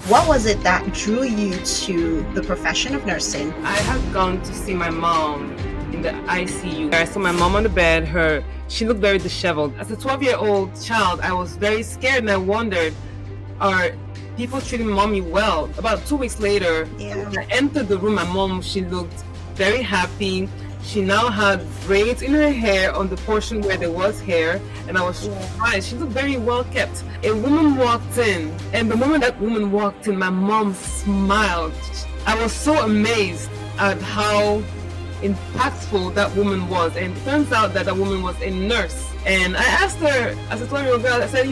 What was it that drew you to the profession of nursing? I had gone to see my mom in the ICU. I saw my mom on the bed. She looked very disheveled. As a 12-year-old child, I was very scared and I wondered, are people treating mommy well? About 2 weeks later, when I entered the room, my mom, she looked very happy. She now had braids in her hair on the portion where there was hair, and I was surprised. She looked very well kept. A woman walked in, and the moment that woman walked in, my mom smiled. I was so amazed at how impactful that woman was, and it turns out that woman was a nurse. And I asked her, as a 12-year-old girl, I said,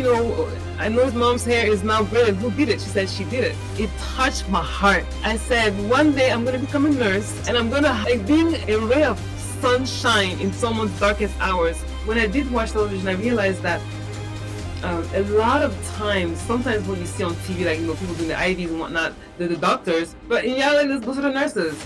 I know mom's hair is now braided. Who did it? She said she did it. It touched my heart. I said, one day I'm going to become a nurse, and I'm going to, like being a ray of sunshine in someone's darkest hours. When I did watch television, I realized that a lot of times, sometimes what you see on TV, like people doing the IVs and whatnot, they're the doctors, but in reality, those are the nurses.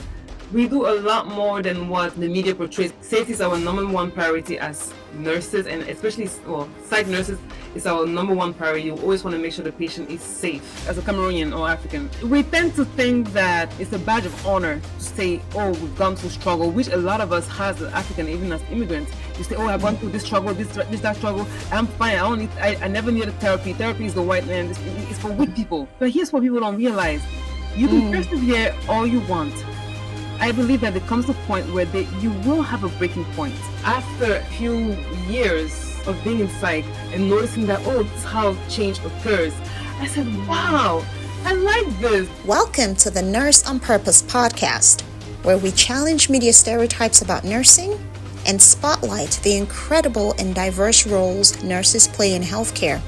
We do a lot more than what the media portrays. Safety is our number one priority as nurses, and especially psych nurses is our number one priority. You always want to make sure the patient is safe. As a Cameroonian or African, we tend to think that it's a badge of honor to say, oh, we've gone through struggle, which a lot of us has as African, even as immigrants. You say, oh, I've gone through this struggle, that struggle. I'm fine. I never needed therapy. Therapy is the white man. It's for weak people. But here's what people don't realize: you can persevere all you want. I believe that there comes a point where you will have a breaking point. After a few years of being in psych and noticing that, this is how change occurs, I said, wow, I like this. Welcome to the Nurse on Purpose podcast, where we challenge media stereotypes about nursing and spotlight the incredible and diverse roles nurses play in healthcare.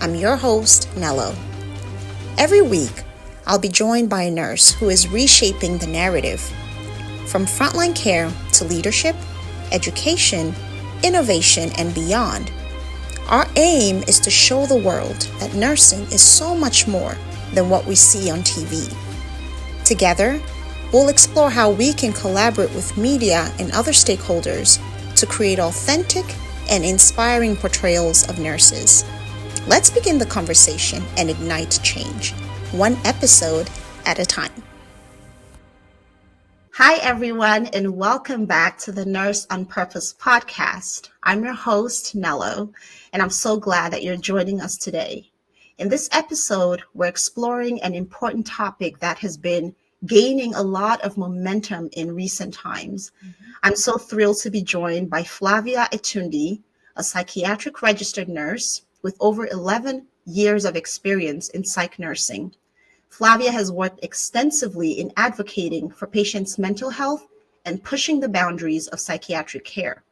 I'm your host, Nello. Every week, I'll be joined by a nurse who is reshaping the narrative. From frontline care to leadership, education, innovation, and beyond, our aim is to show the world that nursing is so much more than what we see on TV. Together, we'll explore how we can collaborate with media and other stakeholders to create authentic and inspiring portrayals of nurses. Let's begin the conversation and ignite change, one episode at a time. Hi, everyone, and welcome back to the Nurse on Purpose podcast. I'm your host, Nello, and I'm so glad that you're joining us today. In this episode, we're exploring an important topic that has been gaining a lot of momentum in recent times. I'm so thrilled to be joined by Flavia Etoundi, a psychiatric registered nurse with over 11 years of experience in psych nursing. Flavia has worked extensively in advocating for patients' mental health and pushing the boundaries of psychiatric care.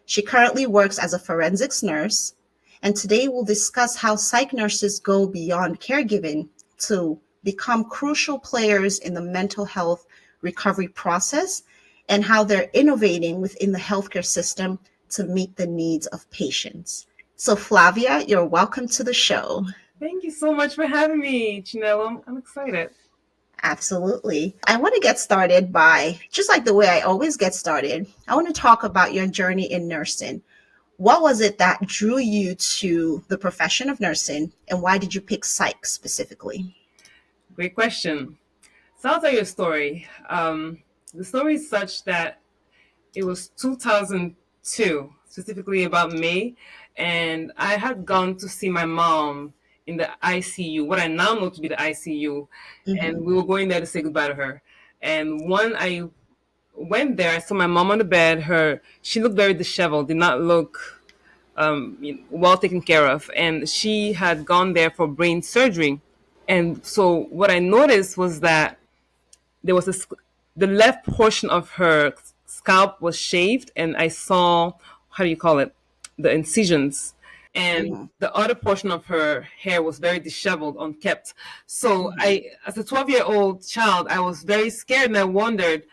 She currently works as a forensics nurse, and today we'll discuss how psych nurses go beyond caregiving to become crucial players in the mental health recovery process and how they're innovating within the healthcare system to meet the needs of patients. So Flavia, you're welcome to the show. Thank you so much for having me, Chinelo. I'm excited. Absolutely. I want to get started by, just like the way I always get started, I want to talk about your journey in nursing. What was it that drew you to the profession of nursing, and why did you pick psych specifically? Great question. So I'll tell you a story. The story is such that it was 2002, specifically about May, and I had gone to see my mom in the ICU, what I now know to be the ICU, and we were going there to say goodbye to her. And when I went there, I saw my mom on the bed. She looked very disheveled, did not look well taken care of, and she had gone there for brain surgery. And so what I noticed was that there was the left portion of her scalp was shaved, and I saw, the incisions. And the other portion of her hair was very disheveled, unkept. So as a 12-year-old child, I was very scared and I wondered,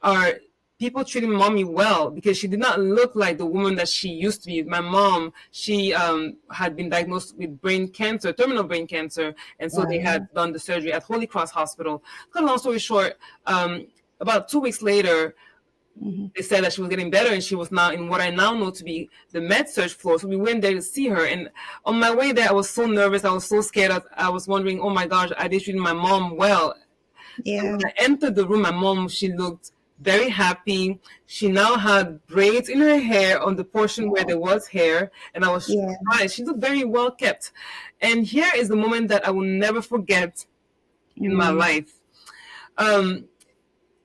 are people treating mommy well? Because she did not look like the woman that she used to be. My mom, she had been diagnosed with brain cancer, terminal brain cancer. And so they had done the surgery at Holy Cross Hospital. Cut a long story short, about 2 weeks later, They said that she was getting better, and she was now in what I now know to be the med surg floor. So we went there to see her. And on my way there, I was so nervous. I was so scared. I was wondering, oh my gosh, I did treat my mom well. Yeah. And when I entered the room, my mom, she looked very happy. She now had braids in her hair on the portion where there was hair. And I was surprised. She looked very well kept. And here is the moment that I will never forget in my life. A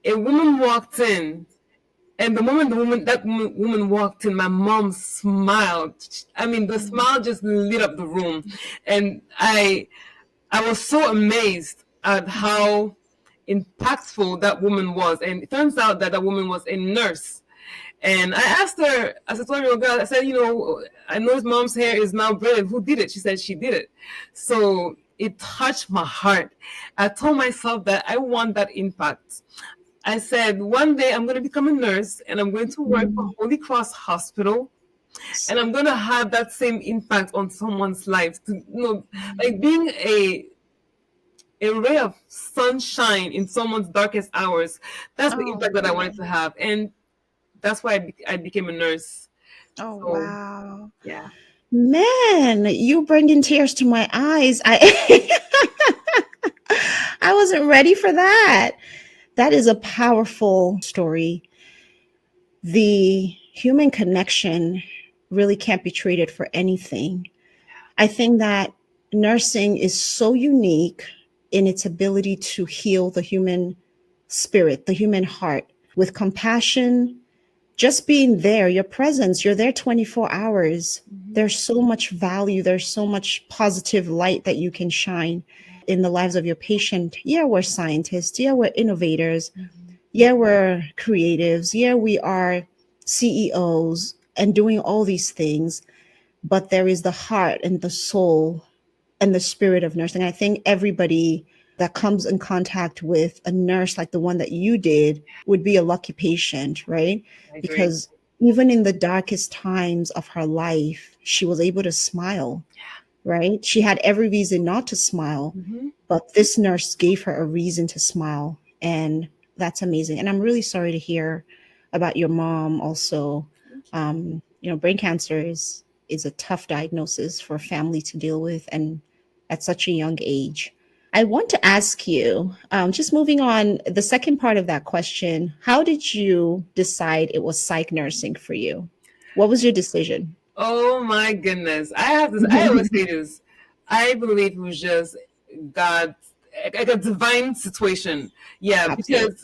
woman walked in. And the moment that woman walked in, my mom smiled. I mean, the smile just lit up the room. And I was so amazed at how impactful that woman was. And it turns out that woman was a nurse. And I asked her, as a 12-year-old girl, I said, I know his mom's hair is now braided. Who did it? She said she did it. So it touched my heart. I told myself that I want that impact. I said, one day I'm going to become a nurse and I'm going to work for Holy Cross Hospital, and I'm going to have that same impact on someone's life. Like being a ray of sunshine in someone's darkest hours. That's the impact that I wanted to have. And that's why I became a nurse. Oh, so, wow. Yeah. Man, you bringing tears to my eyes. I wasn't ready for that. That is a powerful story. The human connection really can't be traded for anything. I think that nursing is so unique in its ability to heal the human spirit, the human heart, with compassion, just being there, your presence, you're there 24 hours. There's so much value. There's so much positive light that you can shine in the lives of your patient. Yeah, we're scientists. Yeah, we're innovators. Yeah, we're creatives. Yeah, we are CEOs and doing all these things. But there is the heart and the soul and the spirit of nursing. I think everybody that comes in contact with a nurse like the one that you did would be a lucky patient, right? Because even in the darkest times of her life, she was able to smile. Right? She had every reason not to smile, but this nurse gave her a reason to smile. And that's amazing. And I'm really sorry to hear about your mom also. Brain cancer is a tough diagnosis for a family to deal with, and at such a young age. I want to ask you, just moving on, the second part of that question, how did you decide it was psych nursing for you? What was your decision? Oh my goodness. I always say this. I believe it was just God, like a divine situation. Yeah, Absolutely.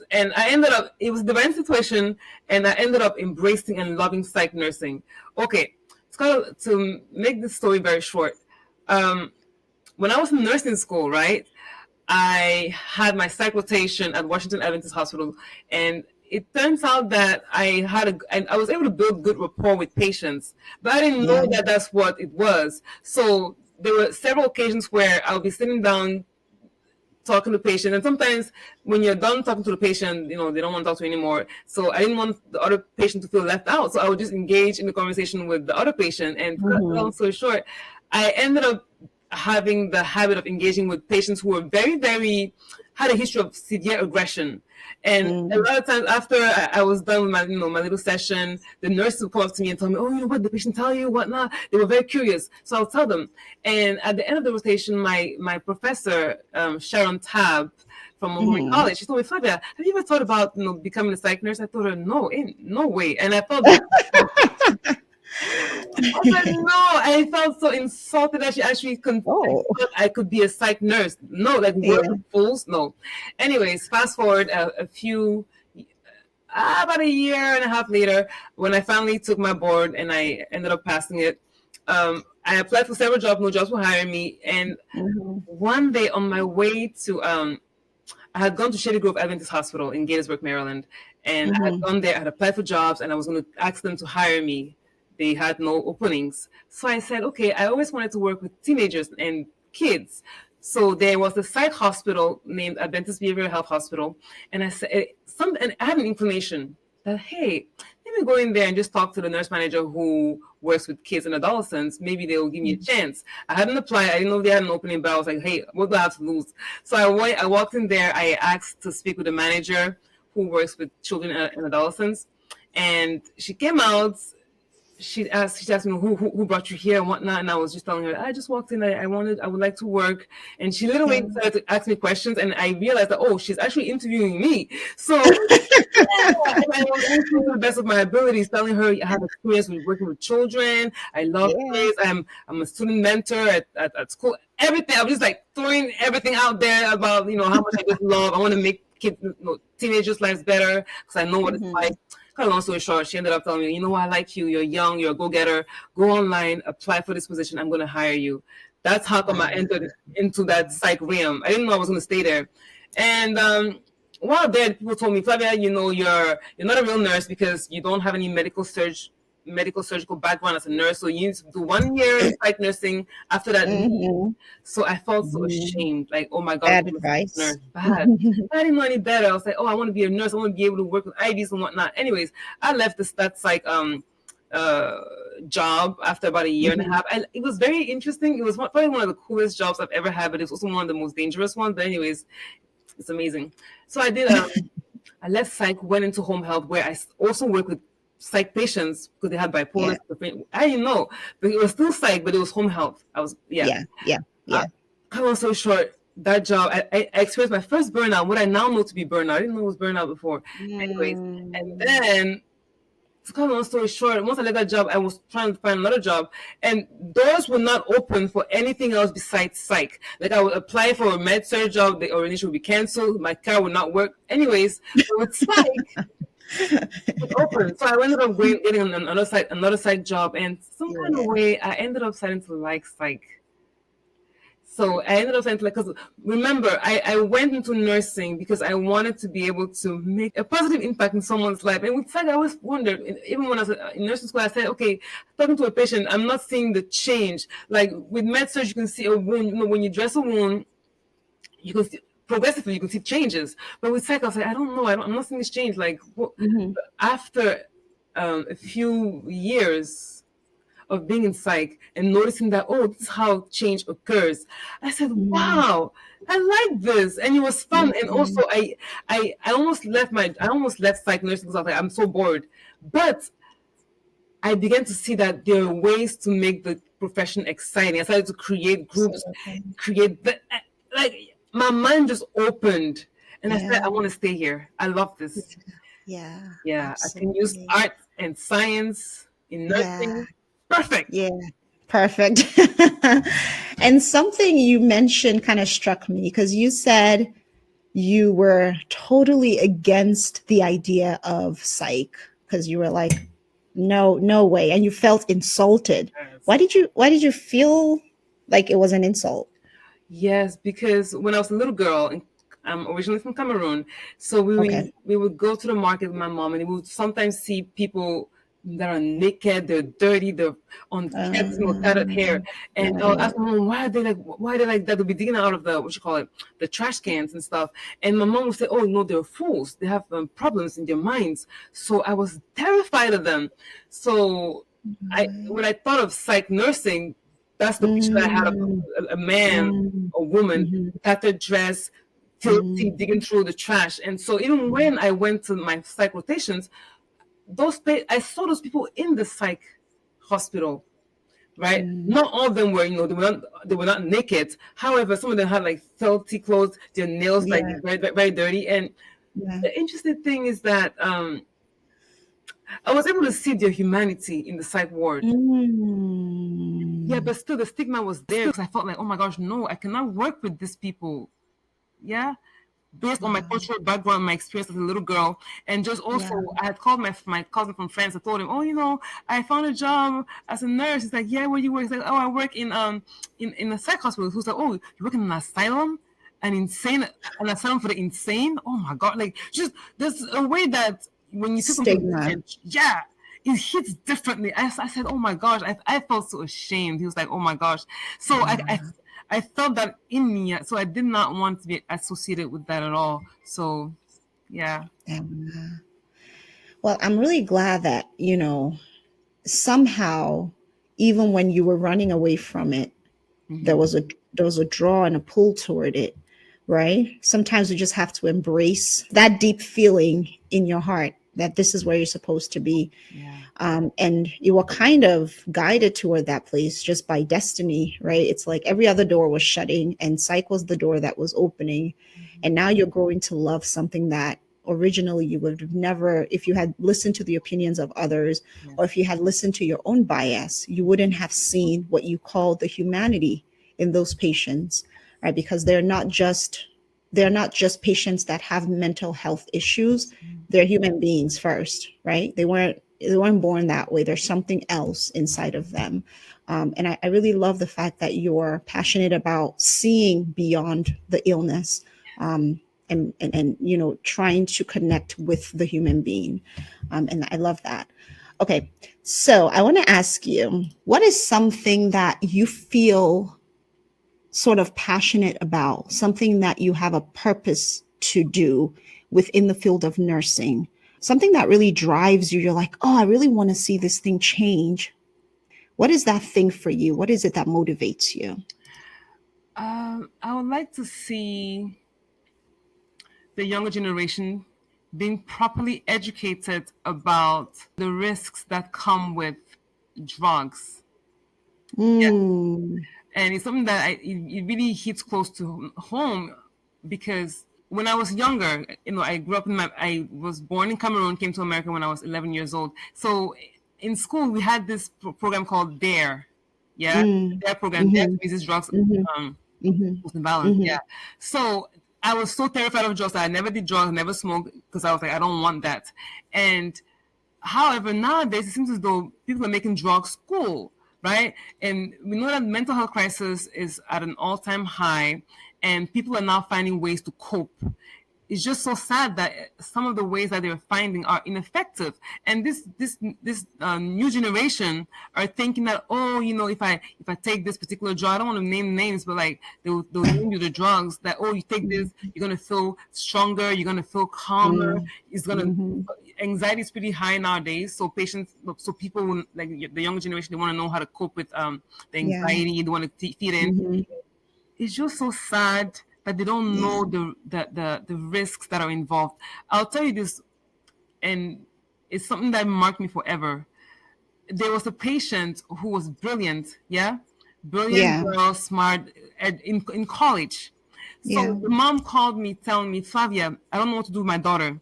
it was a divine situation, and I ended up embracing and loving psych nursing. Okay, to make this story very short. When I was in nursing school, right, I had my psych rotation at Washington Adventist Hospital, and it turns out that I was able to build good rapport with patients, but I didn't know that that's what it was. So there were several occasions where I'll be sitting down talking to the patient, and sometimes when you're done talking to the patient, they don't want to talk to you anymore. So I didn't want the other patient to feel left out. So I would just engage in the conversation with the other patient. And to cut it long story short, I ended up having the habit of engaging with patients who were very, very, had a history of severe aggression. And a lot of times after I was done with my little session, the nurse would come up to me and tell me, oh, what did the patient tell you, whatnot. They were very curious. So I'll tell them. And at the end of the rotation, my professor, Sharon Tabb from Montgomery College, she told me, Flavia, have you ever thought about becoming a psych nurse? I told her, no way. And I felt I felt so insulted that she actually thought I could be a psych nurse. No, like fools. No. Anyways, fast forward about a year and a half later, when I finally took my board and I ended up passing it, I applied for several jobs. No jobs were hiring me. And one day on my way to, I had gone to Shady Grove Adventist Hospital in Gaithersburg, Maryland. And I had gone there, I had applied for jobs, and I was going to ask them to hire me. They had no openings. So I said, okay, I always wanted to work with teenagers and kids. So there was a psych hospital named Adventist Behavioral Health Hospital. And I said, and I had an inclination that, hey, let me go in there and just talk to the nurse manager who works with kids and adolescents. Maybe they will give me a chance. I hadn't applied. I didn't know they had an opening, but I was like, hey, what do I have to lose? So I walked in there. I asked to speak with the manager who works with children and adolescents. And she came out. She asked me who brought you here and whatnot, and I was just telling her I just walked in. I would like to work, and she literally Yeah. started to ask me questions, and I realized that she's actually interviewing me. So and I was answering to the best of my abilities, telling her I have experience with working with children. I love Yeah. kids. I'm a student mentor at school. Everything. I'm just like throwing everything out there about how much I just love. I want to make kids, teenagers' lives better because I know what it's like. Cut a long story short, she ended up telling me, I like you. You're young. You're a go-getter. Go online, apply for this position. I'm going to hire you. That's how come I entered into that psych realm. I didn't know I was going to stay there. And while there, people told me, Flavia, you're not a real nurse because you don't have any medical surgical background as a nurse. So you need to do 1 year in psych nursing. After that, so I felt so ashamed. Like, oh my God, Bad advice. Nurse, bad. I didn't know any better. I was like, I want to be a nurse. I want to be able to work with IVs and whatnot. Anyways, I left that psych job after about a year and a half, and it was very interesting. It was probably one of the coolest jobs I've ever had, but it was also one of the most dangerous ones. But anyways, it's amazing. So I did. I left psych, went into home health, where I also work with psych patients because they had bipolar. I didn't know, but it was still psych, but it was home health. I was Cut long story short, that job, I experienced my first burnout, what I now know to be burnout. I didn't know it was burnout before. Anyways, and then to cut a long story short, once I left that job, I was trying to find another job, and doors were not open for anything else besides psych. Like, I would apply for a med surg job, the orientation would be canceled, my car would not work. Anyways, with psych, it opened. So I ended up getting another psych job, and some kind of way, I ended up starting to like psych. So I ended up saying, because remember, I went into nursing because I wanted to be able to make a positive impact in someone's life. And with psych, I always wondered, even when I was in nursing school, I said, okay, talking to a patient, I'm not seeing the change. Like with med surg, you can see a wound. When you dress a wound, you can see progressively, you can see changes. But with psych, I was like, I don't know, I'm not seeing this change. Like after a few years of being in psych and noticing that, this is how change occurs, I said, wow, I like this. And it was fun. And also I almost left psych nursing because I was like, I'm so bored. But I began to see that there are ways to make the profession exciting. I started to create groups, my mind just opened, and I said, I want to stay here. I love this. Yeah. Absolutely. I can use art and science in nursing. Perfect. Yeah. Perfect. And something you mentioned kind of struck me, because you said you were totally against the idea of psych because you were like, no way. And you felt insulted. Yes. Why did you feel like it was an insult? Yes, because when I was a little girl, and I'm originally from Cameroon, so we would go to the market with my mom, and we would sometimes see people that are naked, they're dirty, they're on cats, tattered hair, and I'll ask my mom, why are they like that? They'll be digging out of the trash cans and stuff, and my mom would say, oh no, they're fools, they have problems in their minds. So I was terrified of them. So when I thought of psych nursing, that's the picture that I had of a man, a woman, tattered dress, filthy, digging through the trash. And so even when I went to my psych rotations, I saw those people in the psych hospital, right? Not all of them were, they were not naked. However, some of them had like filthy clothes, their nails like very, very dirty. And the interesting thing is that I was able to see their humanity in the psych ward. Yeah, but still the stigma was there because I felt like, oh my gosh, no, I cannot work with these people. Yeah. Based on my cultural background, my experience as a little girl, and just also, I had called my cousin from France. I told him, I found a job as a nurse. He's like, yeah, where you work? He's like, I work in a psych hospital. Who's like, you work in an asylum, an asylum for the insane? Oh my God! Like, just there's a way that when you see something, it hits differently. I said, oh my gosh, I felt so ashamed. He was like, oh my gosh. So I felt that in me, so I did not want to be associated with that at all. So, yeah. Well, I'm really glad that, somehow, even when you were running away from it, there was a draw and a pull toward it, right? Sometimes you just have to embrace that deep feeling in your heart that this is where you're supposed to be. Yeah. And you were kind of guided toward that place just by destiny, right? It's like every other door was shutting and psych was the door that was opening. And now you're growing to love something that originally you would have never, if you had listened to the opinions of others, Yes. or if you had listened to your own bias, you wouldn't have seen what you call the humanity in those patients, right? Because they're not just patients that have mental health issues. They're human beings first, right? They weren't born that way. There's something else inside of them. And I really love the fact that you're passionate about seeing beyond the illness, and trying to connect with the human being. And I love that. Okay, so I want to ask you, what is something that you feel sort of passionate about, something that you have a purpose to do within the field of nursing, something that really drives you? You're like, oh, I really want to see this thing change. What is that thing for you? What is it that motivates you? I would like to see the younger generation being properly educated about the risks that come with drugs. Mm. And it's something that it really hits close to home, because when I was younger, I grew up I was born in Cameroon, came to America when I was 11 years old. So in school, we had this program called DARE. Yeah. DARE program, Dare to Resist Drugs, Violence. Yeah. So I was so terrified of drugs that I never did drugs, never smoked, because I was like, I don't want that. And however, nowadays, it seems as though people are making drugs cool, right? And we know that mental health crisis is at an all-time high, and people are now finding ways to cope. It's just so sad that some of the ways that they're finding are ineffective. And this new generation are thinking that, oh, if I take this particular drug, I don't want to name names, but like they'll name you the drugs that, oh, you take this, you're gonna feel stronger, you're gonna feel calmer. It's gonna anxiety is pretty high nowadays. So people will, like the younger generation, they want to know how to cope with the anxiety. They want to feed in. It's just so sad that they don't know the risks that are involved. I'll tell you this, and it's something that marked me forever. There was a patient who was brilliant, brilliant girl, smart, in college. So the mom called me telling me, Flavia, I don't know what to do with my daughter.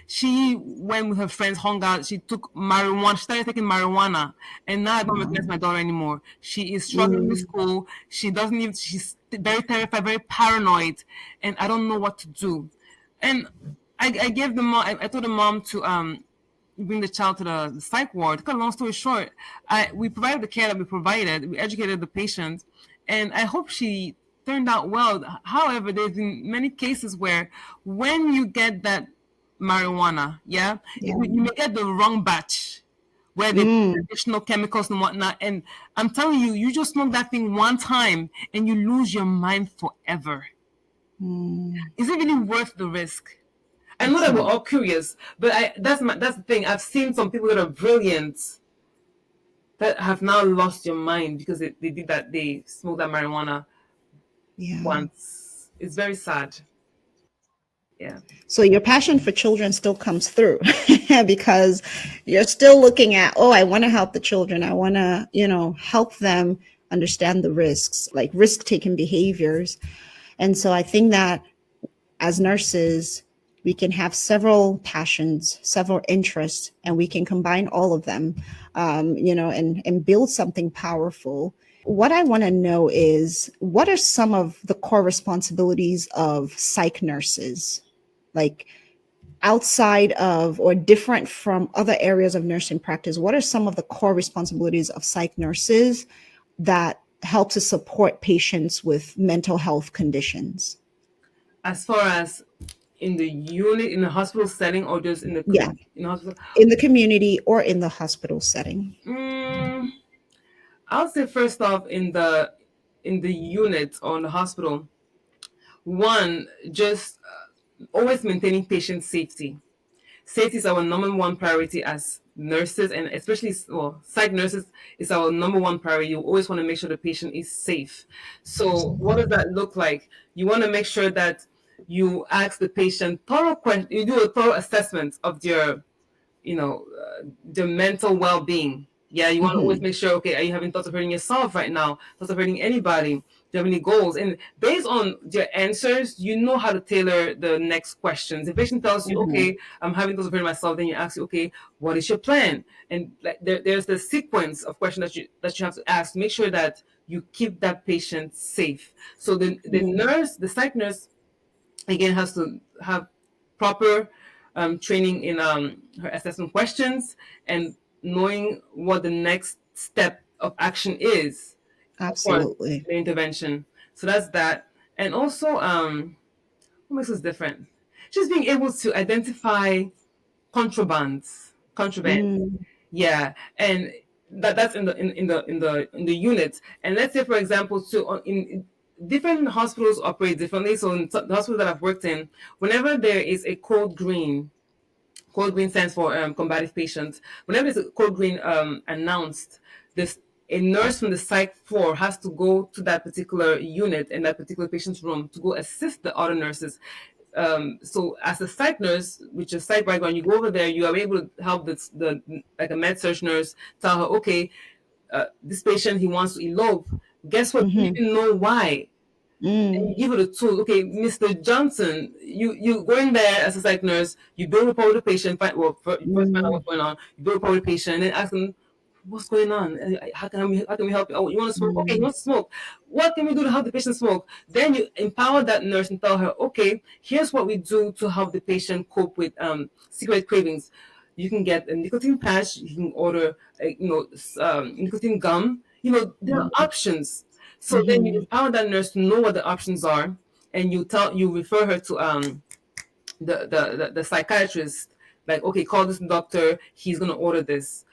She went with her friends, hung out. She took marijuana. She started taking marijuana, and now I don't recognize my daughter anymore. She is struggling with school. She's very terrified, very paranoid, and I don't know what to do. And I gave the mom. I told the mom to bring the child to the psych ward. To cut a long story short, we provided the care that we provided. We educated the patient, and I hope she turned out well. However, there's been many cases where when you get that marijuana, you may get the wrong batch where they put additional chemicals and whatnot. And I'm telling you, you just smoke that thing one time and you lose your mind forever. Is it really worth the risk? I know that we're all curious, but that's the thing. I've seen some people that are brilliant that have now lost your mind because they did that. They smoked that marijuana once. It's very sad. Yeah. So your passion for children still comes through because you're still looking at, oh, I want to help the children. I want to, help them understand the risks, like risk-taking behaviors. And so I think that as nurses, we can have several passions, several interests, and we can combine all of them, and build something powerful. What I want to know is, what are some of the core responsibilities of psych nurses? Like outside of or different from other areas of nursing practice, what are some of the core responsibilities of psych nurses that help to support patients with mental health conditions? As far as in the unit, in the hospital setting, or just in the in the hospital? In the community or in the hospital setting? I'll say first off, in the unit or in the hospital, one, just always maintaining patient safety. Safety is our number one priority as nurses, and especially psych nurses is our number one priority. You always want to make sure the patient is safe. So what does that look like? You want to make sure that you ask the patient thorough questions. You do a thorough assessment of their the mental well-being. Yeah, you want to always make sure, okay, are you having thoughts of hurting yourself right now? Thoughts of hurting anybody? Do you have any goals? And based on your answers, you know how to tailor the next questions. If the patient tells you, okay, I'm having thoughts of hurting myself, then you ask, okay, what is your plan? And like there's the sequence of questions that you have to ask to make sure that you keep that patient safe. So the psych nurse, again, has to have proper training in her assessment questions and knowing what the next step of action is for Absolutely. the intervention. So that's that. And also, what makes us different? Just being able to identify contraband. Mm. Yeah, and that's in the unit. And let's say, for example, in different hospitals operate differently. So in the hospital that I've worked in, whenever there is a code green stands for combative patients. Whenever there's a code green announced, this a nurse from the psych floor has to go to that particular unit in that particular patient's room to go assist the other nurses. So as a psych nurse, which is psych background, you go over there, you are able to help the like a med surg nurse tell her, okay, this patient, he wants to elope. Guess what? You even know why. And you give her the tools. Okay, Mr. Johnson, you go in there as a psych nurse, you build rapport with the patient, you first find out what's going on, you build rapport with the patient, and then ask them, what's going on? How can we help you? Oh, you want to smoke? Okay, you want to smoke. What can we do to help the patient smoke? Then you empower that nurse and tell her, okay, here's what we do to help the patient cope with cigarette cravings. You can get a nicotine patch, you can order nicotine gum. There are options. So then you empower that nurse to know what the options are, and you refer her to the psychiatrist. Like, okay, call this doctor. He's gonna order this.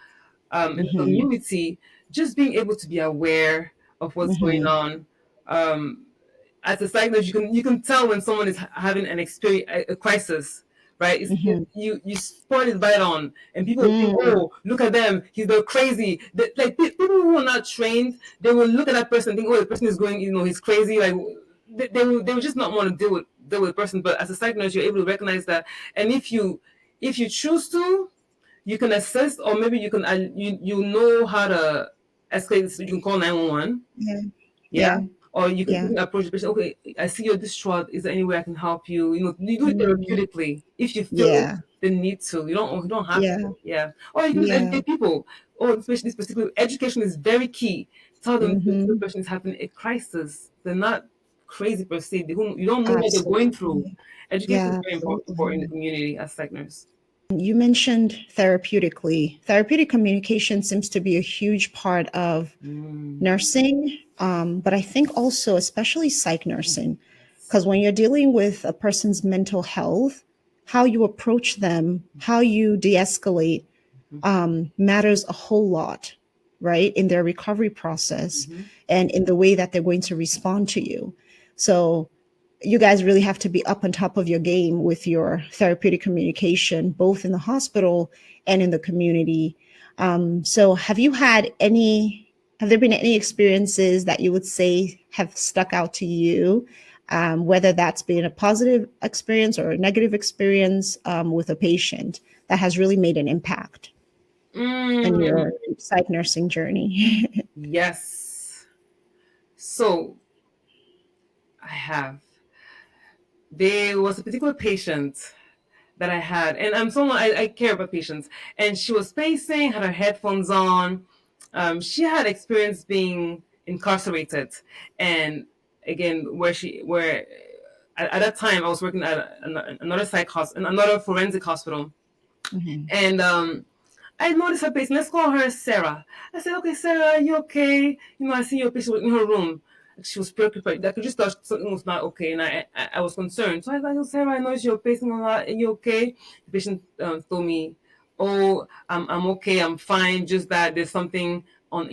In the community, just being able to be aware of what's going on. As a psych nurse, you can tell when someone is having an experience, a crisis, right? You spot it right on, and people think, oh, look at them, they're crazy. Like people who are not trained, they will look at that person and think, oh, the person is going, he's crazy. Like they will just not want to deal with the person. But as a psych nurse, you're able to recognize that, and if you choose to, you can assist, or maybe you can you know how to escalate. So you can call 911. Yeah. Or you can approach the patient. Okay, I see you're distraught. Is there any way I can help you? You do it therapeutically if you feel the need to. You don't have to. Yeah. Or you can educate people. Oh, especially this particular education is very key. Tell them this person is having a crisis. They're not crazy per se. You don't know what they're going through. Education is very important for in the community as psych nurse. You mentioned therapeutically. Therapeutic communication seems to be a huge part of nursing, but I think also, especially psych nursing, because when you're dealing with a person's mental health, how you approach them, how you de-escalate matters a whole lot, right, in their recovery process and in the way that they're going to respond to you. So you guys really have to be up on top of your game with your therapeutic communication, both in the hospital and in the community. So have there been any experiences that you would say have stuck out to you, whether that's been a positive experience or a negative experience with a patient that has really made an impact in your psych nursing journey? Yes. So I have. There was a particular patient that I had, and I'm someone I care about patients, and she was pacing, had her headphones on. She had experience being incarcerated, and again, where at that time I was working at another forensic hospital, and I noticed her patient. Let's call her Sarah. I said, okay, Sarah, are you okay? I see your patient in her room. She was preoccupied. I could just tell something was not okay, and I was concerned. So I was like, oh, Sarah, I noticed you're pacing a lot. Are you okay? The patient told me, oh, I'm okay. I'm fine. Just that there's something on,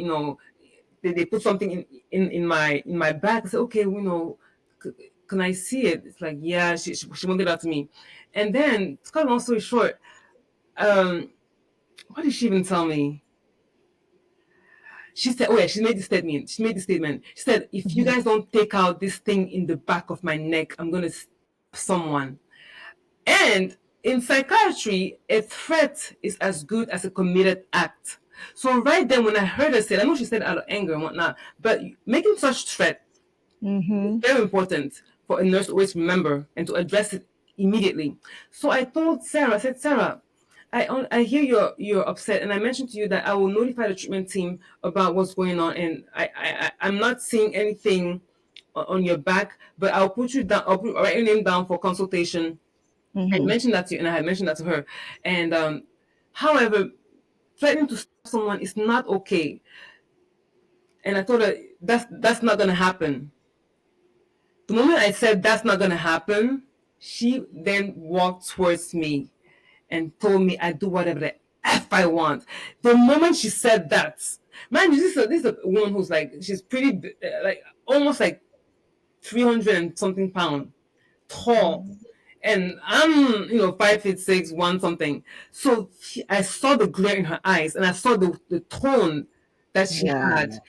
they put something in my bag. I said, okay, can I see it? It's like, yeah, she pointed out to me. And then, to cut a long story short, what did she even tell me? She said, oh yeah, she made this statement. She said, if you guys don't take out this thing in the back of my neck, I'm going to stab someone. And in psychiatry, a threat is as good as a committed act. So right then, when I heard her say, I know she said it out of anger and whatnot, but making such threat is very important for a nurse to always remember and to address it immediately. So I told Sarah, I said, Sarah, I hear you're upset, and I mentioned to you that I will notify the treatment team about what's going on, and I'm not seeing anything on your back, but I'll put you down. I'll write your name down for consultation. I mentioned that to you, and I had mentioned that to her. And however, threatening to stab someone is not okay. And I told her that's not going to happen. The moment I said that's not going to happen, she then walked towards me and told me I do whatever the F I want. The moment she said that, man, this is a woman who's like, she's pretty, like almost like 300 and something pound tall. And I'm, 5'6", 1 something. So I saw the glare in her eyes, and I saw the tone that she had.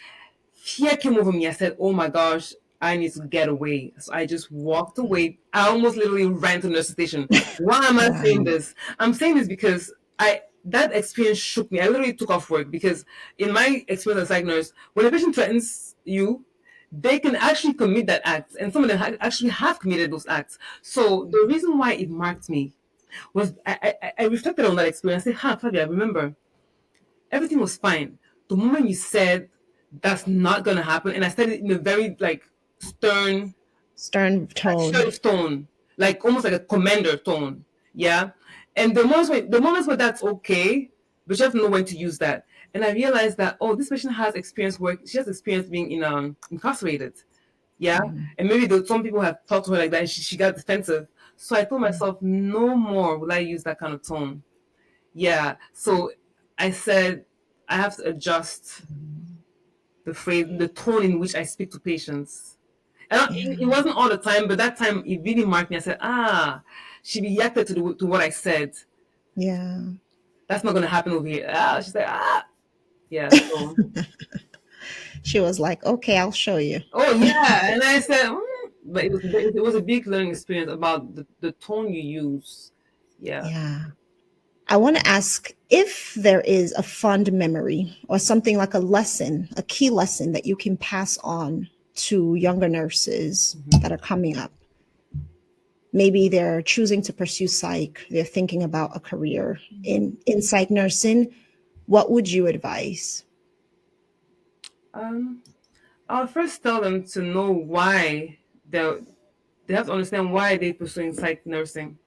Fear came over me. I said, oh my gosh, I need to get away. So I just walked away. I almost literally ran to the nurse station. Why am I saying this? I'm saying this because that experience shook me. I literally took off work because in my experience as a psych nurse, when a patient threatens you, they can actually commit that act, and some of them actually have committed those acts. So the reason why it marked me was I reflected on that experience. I said, Flavia, I remember everything was fine. The moment you said that's not going to happen, and I said it in a very like stern tone, like almost like a commander tone. Yeah. And the moments where that's okay, but you have to know when to use that. And I realized that, oh, this patient has experience she has experience being incarcerated. Yeah. And maybe some people have talked to her like that, and she got defensive. So I told myself, no more will I use that kind of tone. Yeah. So I said, I have to adjust the phrase, the tone in which I speak to patients. And it wasn't all the time, but that time it really marked me. I said, she reacted to what I said. Yeah. That's not going to happen over here. She's like, Yeah. So. She was like, okay, I'll show you. Oh, yeah. And I said, but it was a big learning experience about the tone you use. Yeah. Yeah. I want to ask if there is a fond memory or something like a lesson, a key lesson that you can pass on to younger nurses that are coming up. Maybe they're choosing to pursue psych. They're thinking about a career in psych nursing. What would you advise? I'll first tell them to know why they have to understand why they're pursuing psych nursing.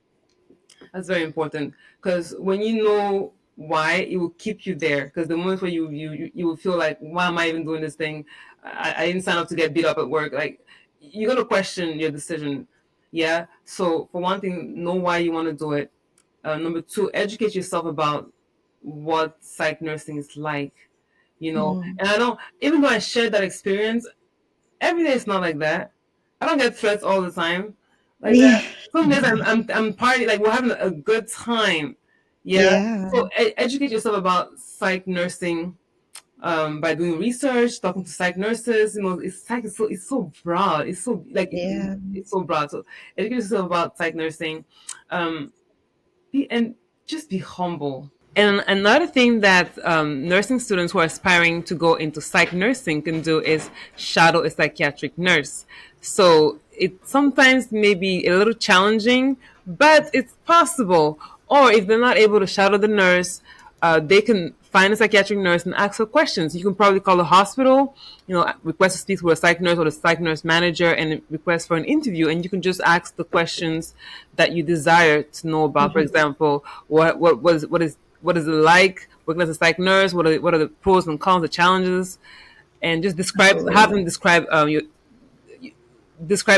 That's very important, because when you know why, it will keep you there. Because the moment where you will feel like, why am I even doing this thing? I didn't sign up to get beat up at work. Like, you're gonna question your decision. Yeah. So for one thing, know why you want to do it. Number two, educate yourself about what psych nursing is like. And I don't, even though I shared that experience, every day it's not like that. I don't get threats all the time like that. Some days I'm partying, like we're having a good time. Yeah. So educate yourself about psych nursing by doing research, talking to psych nurses. It's so broad. It's so like it's so broad. So educate yourself about psych nursing, and just be humble. And another thing that nursing students who are aspiring to go into psych nursing can do is shadow a psychiatric nurse. So it sometimes may be a little challenging, but it's possible. Or if they're not able to shadow the nurse, they can find a psychiatric nurse and ask her questions. You can probably call the hospital, request to speak to a psych nurse or the psych nurse manager and request for an interview. And you can just ask the questions that you desire to know about. For example, what is it like working as a psych nurse? What are the pros and cons, the challenges? And just have them describe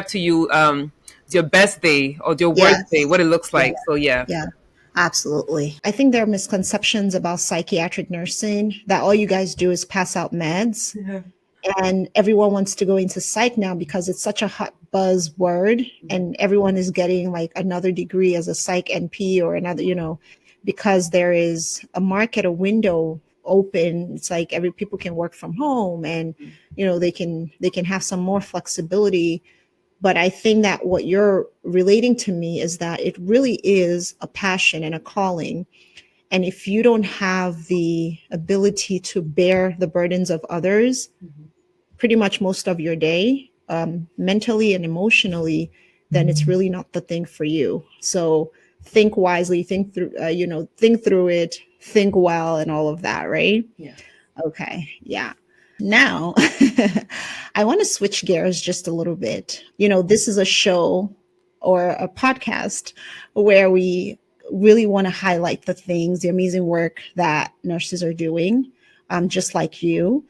to you your best day or your worst day, what it looks like. So yeah. Absolutely. I think there are misconceptions about psychiatric nursing that all you guys do is pass out meds. And everyone wants to go into psych now because it's such a hot buzz word, and everyone is getting like another degree as a psych NP or another, because there is a market, a window open. It's like people can work from home, and they can have some more flexibility But I think that what you're relating to me is that it really is a passion and a calling. And if you don't have the ability to bear the burdens of others, pretty much most of your day, mentally and emotionally, then it's really not the thing for you. So think wisely, think through, think through it, think well, and all of that, right? Yeah. Okay. Yeah. Now, I want to switch gears just a little bit. This is a show or a podcast where we really want to highlight the things, the amazing work that nurses are doing, just like you.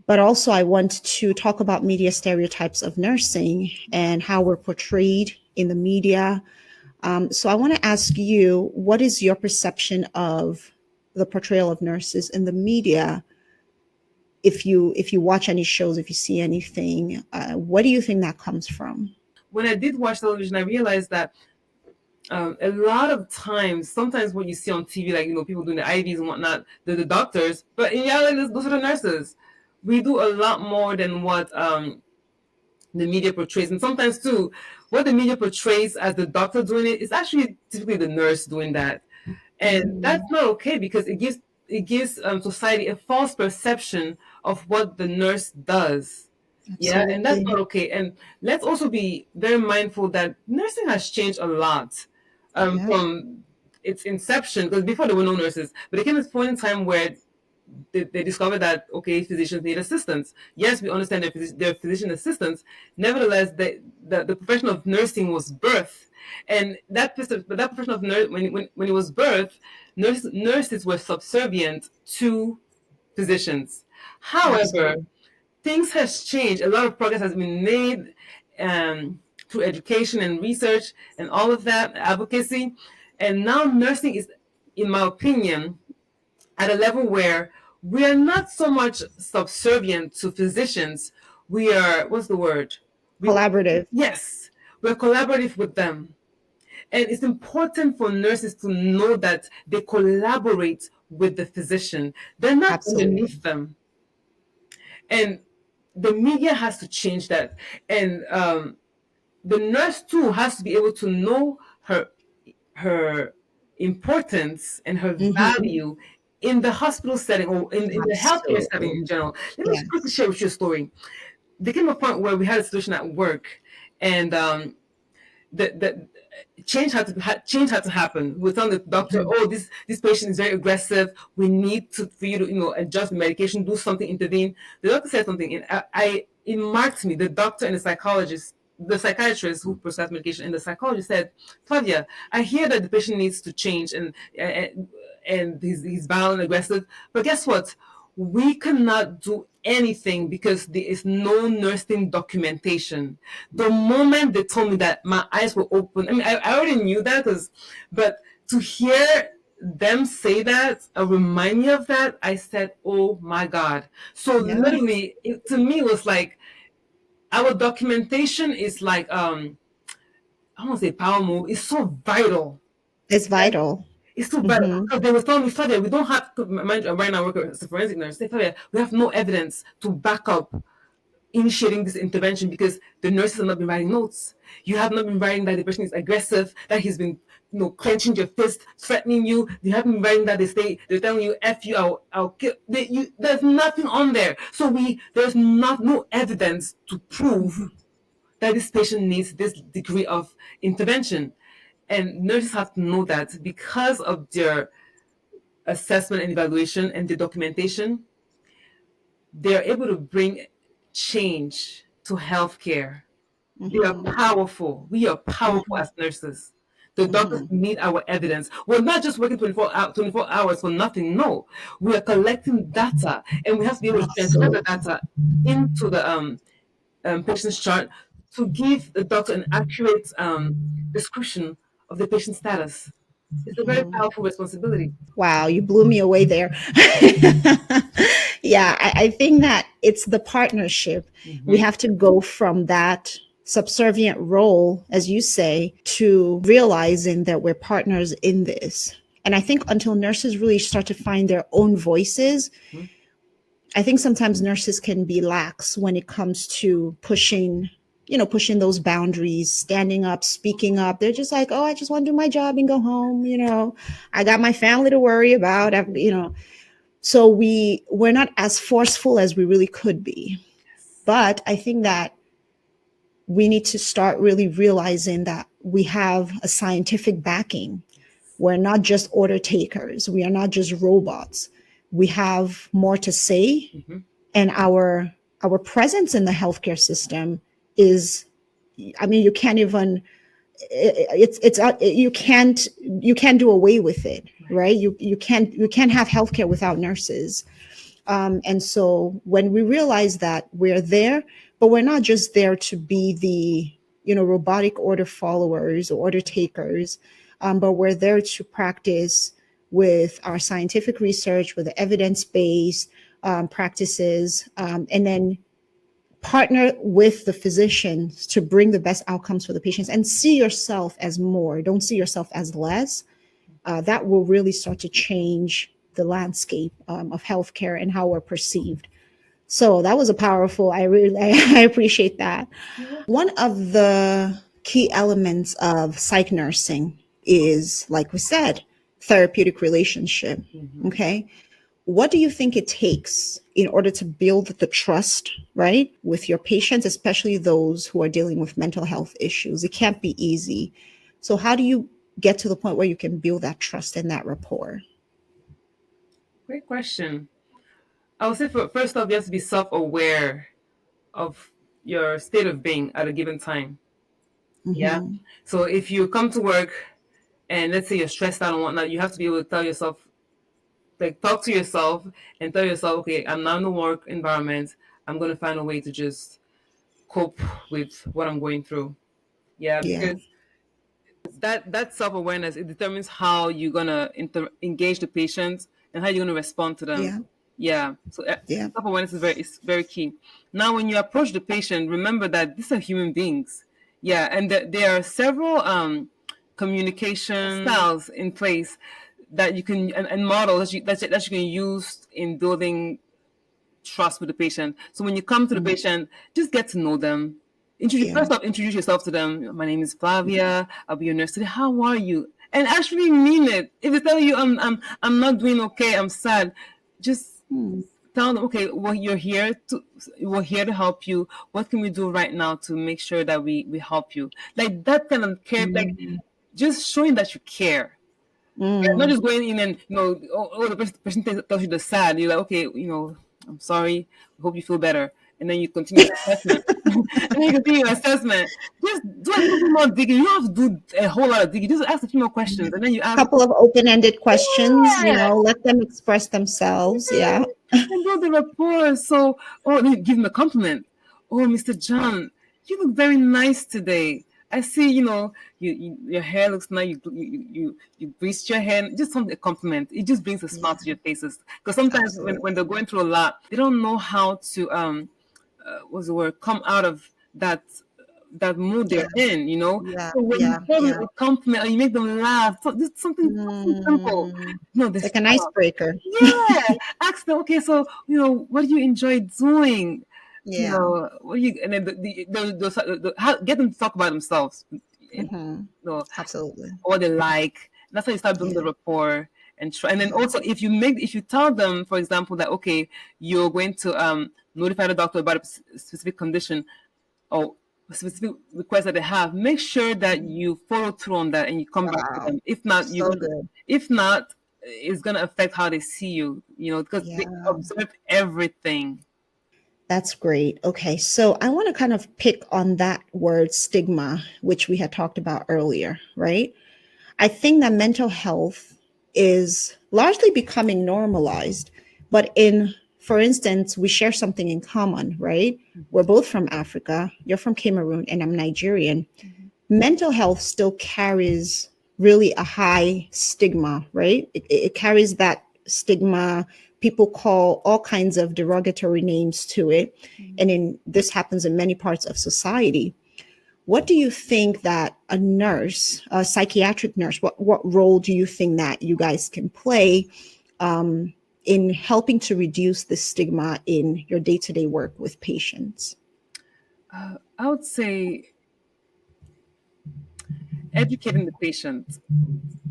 But also, I want to talk about media stereotypes of nursing and how we're portrayed in the media. So I want to ask you, what is your perception of the portrayal of nurses in the media? If you watch any shows, if you see anything, what do you think that comes from? When I did watch television, I realized that a lot of times, sometimes what you see on TV, like, people doing the IVs and whatnot, they're the doctors, but in reality, those are the nurses. We do a lot more than what the media portrays. And sometimes, too, what the media portrays as the doctor doing it is actually typically the nurse doing that. And that's not okay, because it gives society a false perception of what the nurse does. Yeah, and that's not okay. And let's also be very mindful that nursing has changed a lot from its inception, because before there were no nurses, but there came this point in time where they discovered that, okay, physicians need assistants. Yes, we understand they're physician assistants. Nevertheless, the profession of nursing was birthed, and that profession of nurse, when it was birthed, nurses were subservient to physicians. However, Absolutely. things has changed. A lot of progress has been made through education and research and all of that, advocacy. And now nursing is, in my opinion, at a level where we are not so much subservient to physicians. We are, what's the word? Collaborative. Yes, we're collaborative with them. And it's important for nurses to know that they collaborate with the physician. They're not Absolutely. underneath them. And the media has to change that. And the nurse, too, has to be able to know her importance and her value in the hospital setting, or in the healthcare setting in general. Let me just quickly share with you a story. There came a point where we had a situation at work, and the change had to happen. We telling the doctor, oh, this patient is very aggressive. We need for you to adjust the medication, do something, intervene. The doctor said something, and it marked me. The doctor and the psychiatrist who prescribed medication, and the psychologist said, Flavia, I hear that the patient needs to change, and he's violent, aggressive, but guess what? We cannot do anything because there is no nursing documentation. The moment they told me that, my eyes were open. I mean, I already knew that, but to hear them say that, remind me of that, I said, oh my God. So literally, to me, it was like, our documentation is like, I won't say power move, it's so vital. It's vital. It's too bad, because they were telling me, Flavia, we don't have to, mind you, right now I work as a forensic nurse. Say, Flavia, we have no evidence to back up initiating this intervention, because the nurses have not been writing notes. You have not been writing that the person is aggressive, that he's been, clenching your fist, threatening you. You haven't been writing that they're telling you, F you, I'll kill you. There's nothing on there. So there's no evidence to prove that this patient needs this degree of intervention. And nurses have to know that, because of their assessment and evaluation and the documentation, they're able to bring change to healthcare. They are powerful. We are powerful as nurses. The doctors need our evidence. We're not just working 24 hours for nothing. No, we are collecting data, and we have to be able to transfer the data into the patient's chart to give the doctor an accurate description of the patient's status. It's a very powerful responsibility. Wow, you blew me away there. Yeah, I think that it's the partnership. We have to go from that subservient role, as you say, to realizing that we're partners in this. And I think until nurses really start to find their own voices, I think sometimes nurses can be lax when it comes to pushing pushing those boundaries, standing up, speaking up. They're just like, oh, I just want to do my job and go home. I got my family to worry about. So we're not as forceful as we really could be. But I think that we need to start really realizing that we have a scientific backing. We're not just order takers. We are not just robots. We have more to say, and our presence in the healthcare system is, you can't even, you can't do away with it, right? You can't have healthcare without nurses. And so when we realize that we're there, but we're not just there to be the, robotic order followers or order takers, but we're there to practice with our scientific research, with the evidence-based practices, and then partner with the physicians to bring the best outcomes for the patients, and see yourself as more. Don't see yourself as less. That will really start to change the landscape of healthcare and how we're perceived. So that was a powerful, I appreciate that. One of the key elements of psych nursing is, like we said, therapeutic relationship. Okay. What do you think it takes in order to build the trust, right, with your patients, especially those who are dealing with mental health issues? It can't be easy. So how do you get to the point where you can build that trust and that rapport? Great question. I would say first off, you have to be self-aware of your state of being at a given time. Yeah. So if you come to work and let's say you're stressed out and whatnot, you have to be able to tell yourself, like, talk to yourself and tell yourself, okay, I'm not in the work environment. I'm going to find a way to just cope with what I'm going through. Yeah. Because that self-awareness, it determines how you're going to engage the patient and how you're going to respond to them. Yeah. So self-awareness is very key. Now, when you approach the patient, remember that these are human beings. Yeah. And there are several communication styles in place that you can, and models that you can use in building trust with the patient. So when you come to the patient, just get to know them. First off, introduce yourself to them. My name is Flavia. I'll be your nurse today. How are you? And actually mean it. If they tell you I'm not doing okay, I'm sad, just tell them, okay, well, we're here to help you. What can we do right now to make sure that we help you? Like that kind of care, like just showing that you care. Yeah, not just going in and the person tells you the sad. You're like, okay, I'm sorry. I hope you feel better. And then you continue your assessment. Just do a little bit more digging. You don't have to do a whole lot of digging. Just ask a few more questions, and then you ask a couple of open-ended questions. Let them express themselves. Yeah, and build the rapport. So, then give them a compliment. Oh, Mr. John, you look very nice today. I see, your hair looks nice. You greased your hair. Just something, a compliment. It just brings a smile to your faces. Because sometimes when they're going through a lot, they don't know how to come out of that mood they're in. So when you give them a compliment or you make them laugh, just something simple. It's like an icebreaker. Yeah. Ask them, okay, so what do you enjoy doing? What do you, and then get them to talk about themselves. Absolutely. What they like. That's how you start building the rapport and try. And then also, if you tell them, for example, that okay, you're going to notify the doctor about a specific condition or a specific request that they have, make sure that you follow through on that and you come back to them. If not, it's gonna affect how they see you. Because they observe everything. That's great. Okay, so I want to kind of pick on that word stigma, which we had talked about earlier, right? I think that mental health is largely becoming normalized, but for instance, we share something in common, right? We're both from Africa. You're from Cameroon and I'm Nigerian. Mental health still carries really a high stigma, right? It carries that stigma. People call all kinds of derogatory names to it. And this happens in many parts of society. What do you think that a nurse, a psychiatric nurse, what role do you think that you guys can play in helping to reduce the stigma in your day-to-day work with patients? I would say educating the patient.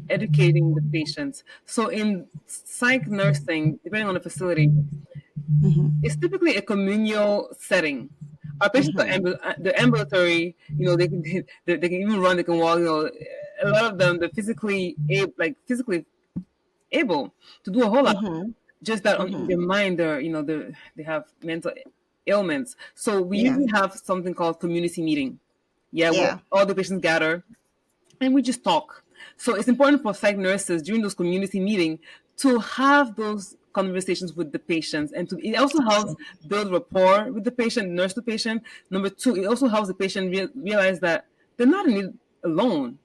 Educating the patients. So in psych nursing, depending on the facility, it's typically a communal setting. Our patients are they're ambulatory. They can they can even run. They can walk. A lot of them they're physically able to do a whole lot. Just that on their mind, they have mental ailments. So we Yeah. usually have something called community meeting. Yeah, where Yeah. all the patients gather and we just talk. So it's important for psych nurses during those community meetings to have those conversations with the patients, and it also helps build rapport with the patient, nurse to patient. Number two, it also helps the patient realize that they're not in it alone,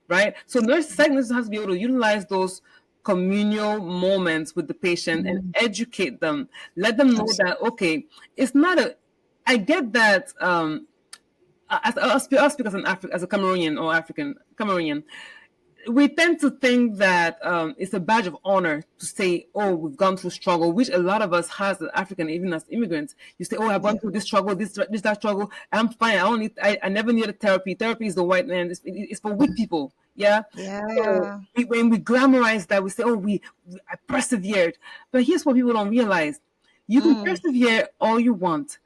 right? So psych nurses have to be able to utilize those communal moments with the patient and educate them, let them know that okay, it's not a. I get that. I'll speak as as a Cameroonian or African Cameroonian. We tend to think that it's a badge of honor to say, "Oh, we've gone through struggle," which a lot of us has as African, even as immigrants. You say, "Oh, I've gone through this struggle, this that struggle. I'm fine. I never needed therapy. Therapy is the white man. It's for weak people." Yeah. So Yeah. when we glamorize that, we say, "Oh, I persevered," but here's what people don't realize: you can persevere all you want.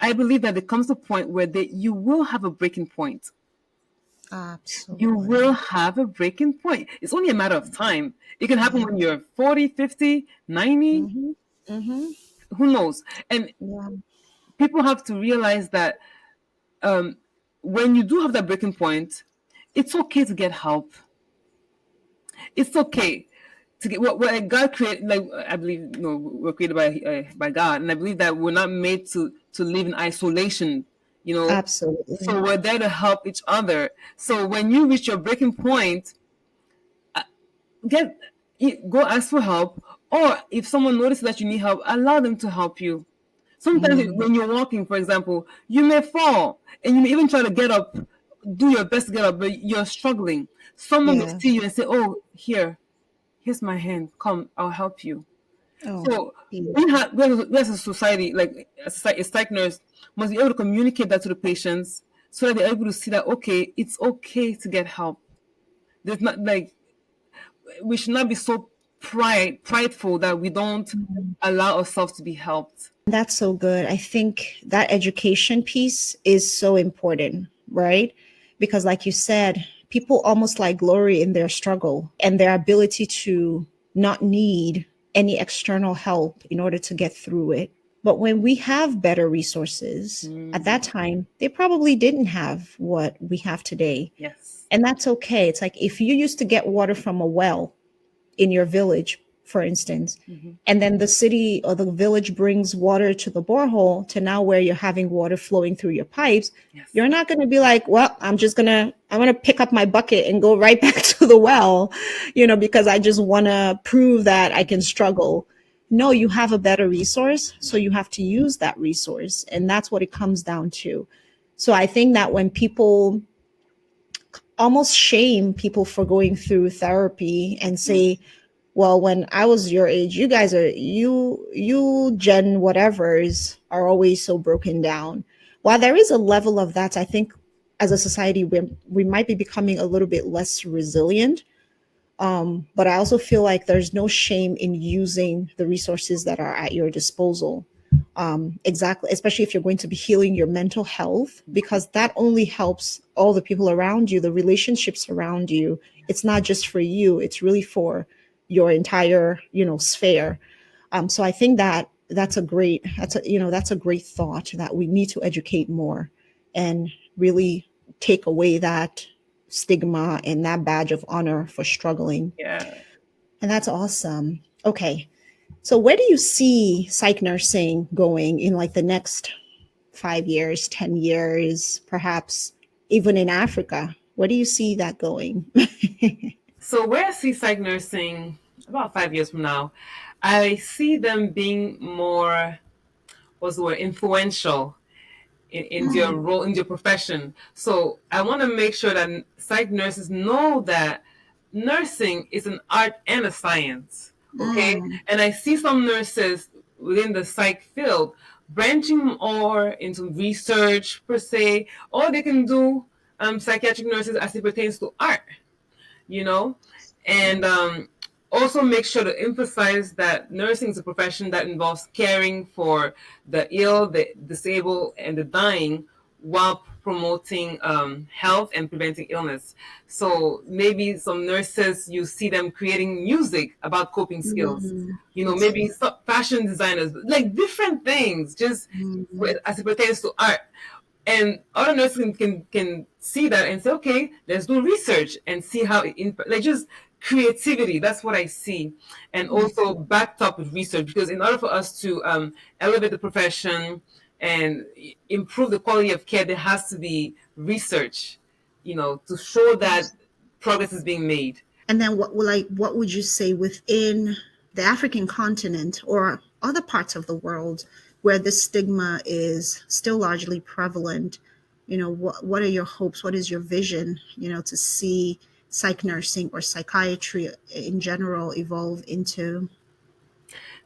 I believe that there comes a point where you will have a breaking point. You will Absolutely. have a breaking point. It's only a matter of time. It can happen when you're 40, 50, 90. Mm-hmm. Who knows? And Yeah. people have to realize that when you do have that breaking point, it's okay to get help. It's okay to get what God created. Like I believe, we're created by God, and I believe that we're not made to live in isolation. Absolutely. So we're there to help each other. So when you reach your breaking point, get go ask for help, or if someone notices that you need help, allow them to help you. Sometimes when you're walking, for example, you may fall and you may even try to get up, do your best to get up, but you're struggling. Someone may Yeah. see you and say, "Oh, here's my hand, come, I'll help you." Oh, So beautiful. we as a society, like a psych nurse, must be able to communicate that to the patients so that they're able to see that okay, it's okay to get help. There's not like we should not be so prideful that we don't allow ourselves to be helped. That's so good. I think that education piece is so important, right? Because, like you said, people almost like glory in their struggle and their ability to not need any external help in order to get through it. But when we have better resources, at that time, they probably didn't have what we have today. Yes. And that's okay. It's like if you used to get water from a well in your village, for instance, and then the city or the village brings water to the borehole to now where you're having water flowing through your pipes, Yes. you're not going to be like, well, I'm going to pick up my bucket and go right back to the well, because I just want to prove that I can struggle. No, you have a better resource. So you have to use that resource. And that's what it comes down to. So I think that when people almost shame people for going through therapy and say, well, when I was your age, you guys are you gen whatevers are always so broken down. While there is a level of that, I think as a society we might be becoming a little bit less resilient. But I also feel like there's no shame in using the resources that are at your disposal. Exactly, especially if you're going to be healing your mental health, because that only helps all the people around you, the relationships around you. It's not just for you, it's really for your entire, sphere. So I think that that's a great thought that we need to educate more and really take away that stigma and that badge of honor for struggling. Yeah. And that's awesome. Okay. So where do you see psych nursing going in like the next 5 years, 10 years, perhaps even in Africa? Where do you see that going? So where I see psych nursing about 5 years from now, I see them being more, what's the word, influential in your role, in your profession. So I want to make sure that psych nurses know that nursing is an art and a science. Okay. And I see some nurses within the psych field branching more into research per se, or they can do psychiatric nurses as it pertains to art, you know, and also make sure to emphasize that nursing is a profession that involves caring for the ill, the disabled, and the dying while promoting health and preventing illness. So maybe some nurses, you see them creating music about coping skills. Mm, You know, that's maybe good. some fashion designers, like different things, just Mm, as it pertains to art. And other nurses can see that and say, okay, let's do research and see how like just creativity. That's what I see, and also backed up with research, because in order for us to elevate the profession and improve the quality of care, there has to be research, you know, to show that progress is being made. and then what would you say within the African continent or other parts of the world where the stigma is still largely prevalent? What are your hopes? What is your vision, to see psych nursing or psychiatry in general evolve into?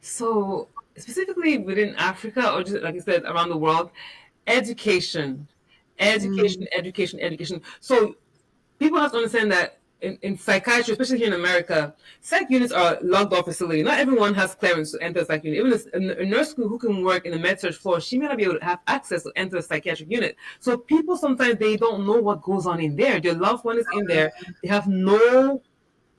So specifically within Africa, or just like I said, around the world, education, Mm, education. So people have to understand that in psychiatry, especially here in America, psych units are locked off facility. Not everyone has clearance to enter a psych unit. Even a nurse who can work in a med surg floor, she may not be able to have access to enter a psychiatric unit. So people sometimes they don't know what goes on in there. Their loved one is in there. They have no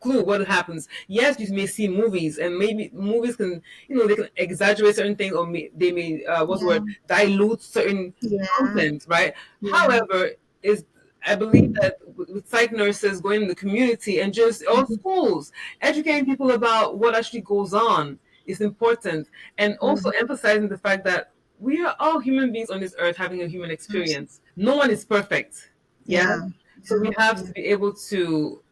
clue what happens. Yes, you may see movies, and maybe movies can, they can exaggerate certain things, or they may, what's the yeah, word, dilute certain yeah, content, right? yeah. However, is I believe that with psych nurses going in the community and just all Mhm, schools, educating people about what actually goes on is important, and also mhm. emphasizing the fact that we are all human beings on this earth having a human experience. No one is perfect. Yeah. Yeah, So yeah, we have yeah. to be able to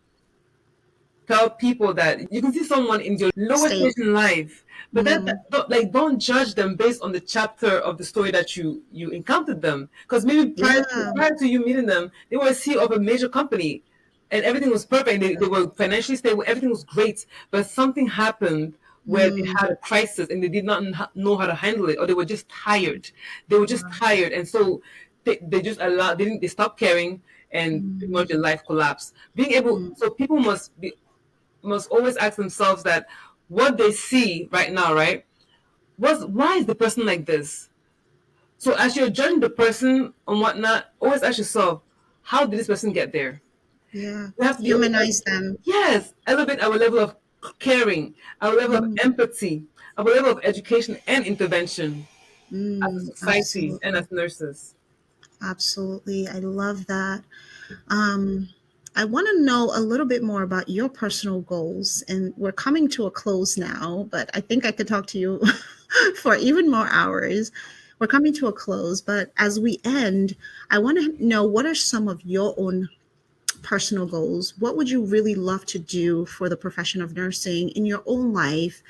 tell people that you can see someone in your lowest State. stage in life, but Mm, don't judge them based on the chapter of the story that you encountered them. Because maybe yeah. prior to you meeting them, they were a CEO of a major company, and everything was perfect. And they were financially stable, everything was great, but something happened where they Mm, had a crisis and they did not know how to handle it, or they were just tired. They were just right. tired, and so they just allowed. They stopped caring, and pretty Mm, much their life collapsed. Being able, mm, so people must always ask themselves that what they see right now, right? Why is the person like this? So as you're judging the person and whatnot, always ask yourself, how did this person get there? yeah. We have to be Humanize them. yes, elevate our level of caring, our level of Mm, empathy, our level of education and intervention as a society and absolutely. as nurses. Absolutely. I love that. Um, I want to know a little bit more about your personal goals. And we're coming to a close now, but I think I could talk to you for even more hours. We're coming to a close, but as we end, I want to know what are some of your own personal goals? What would you really love to do for the profession of nursing in your own life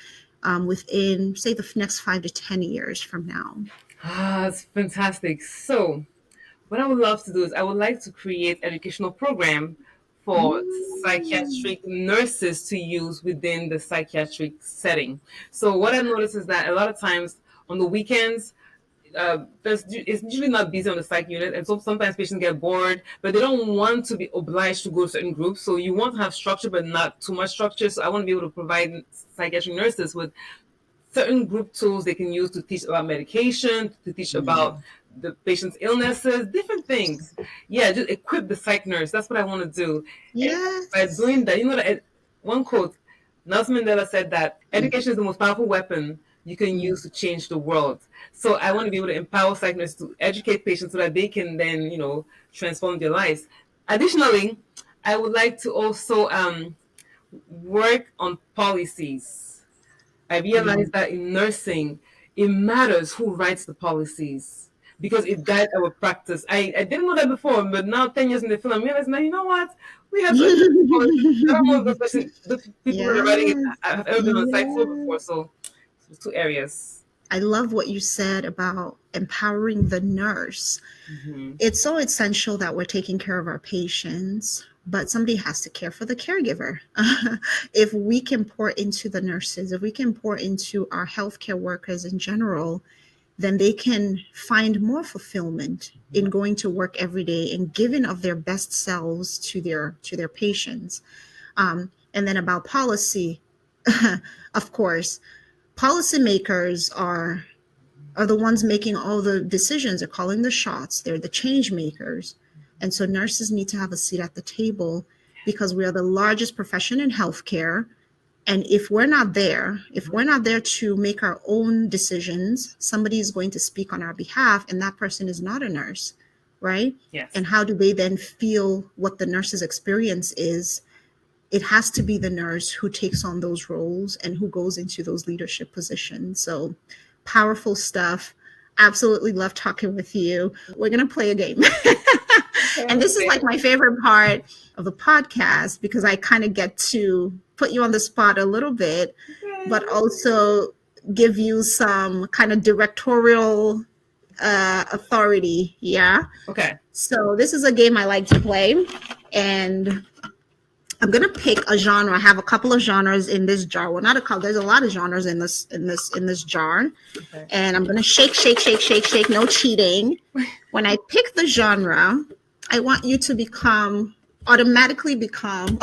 within, say, the next 5 to 10 years from now? Ah, it's fantastic. So what I would love to do is I would like to create educational program for Mm, psychiatric nurses to use within the psychiatric setting. So what I noticed is that a lot of times on the weekends, it's usually not busy on the psych unit, and so sometimes patients get bored, but they don't want to be obliged to go to certain groups. So you want to have structure, but not too much structure. So I want to be able to provide psychiatric nurses with certain group tools they can use to teach about medication, to teach about mm. the patient's illnesses, different things. Yeah, just equip the psych nurse. That's what I want to do. And by Yes. doing that, that one quote, Nelson Mandela said that education is the most powerful weapon you can Mm. use to change the world. So I want to be able to empower psych nurses to educate patients so that they can then, transform their lives. Additionally, I would like to also work on policies. I Mm. realized that in nursing, it matters who writes the policies because it guides our practice. I didn't know that before, but now 10 years in the field, I'm realizing that, you know what? We have to address the policies. I don't know if the people that are writing it Yes. have ever been on site floor before. Yes. So, two areas. I love what you said about empowering the nurse. Hmm. It's so essential that we're taking care of our patients, but somebody has to care for the caregiver. If we can pour into the nurses, if we can pour into our healthcare workers in general, then they can find more fulfillment in going to work every day and giving of their best selves to their patients. And then about policy, of course, policymakers are the ones making all the decisions. They're calling the shots. They're the change makers. And so nurses need to have a seat at the table because we are the largest profession in healthcare. And if we're not there to make our own decisions, somebody is going to speak on our behalf, and that person is not a nurse, right? Yes. And how do they then feel what the nurse's experience is? It has to be the nurse who takes on those roles and who goes into those leadership positions. So powerful stuff. Absolutely love talking with you. We're going to play a game. And this is like my favorite part of the podcast because I kind of get to put you on the spot a little bit, but also give you some kind of directorial authority. Yeah. Okay. So this is a game I like to play, and I'm gonna pick a genre. I have a couple of genres in this jar. Well, not a couple. There's a lot of genres in this jar, Okay. and I'm gonna shake. No cheating. When I pick the genre, I want you to automatically become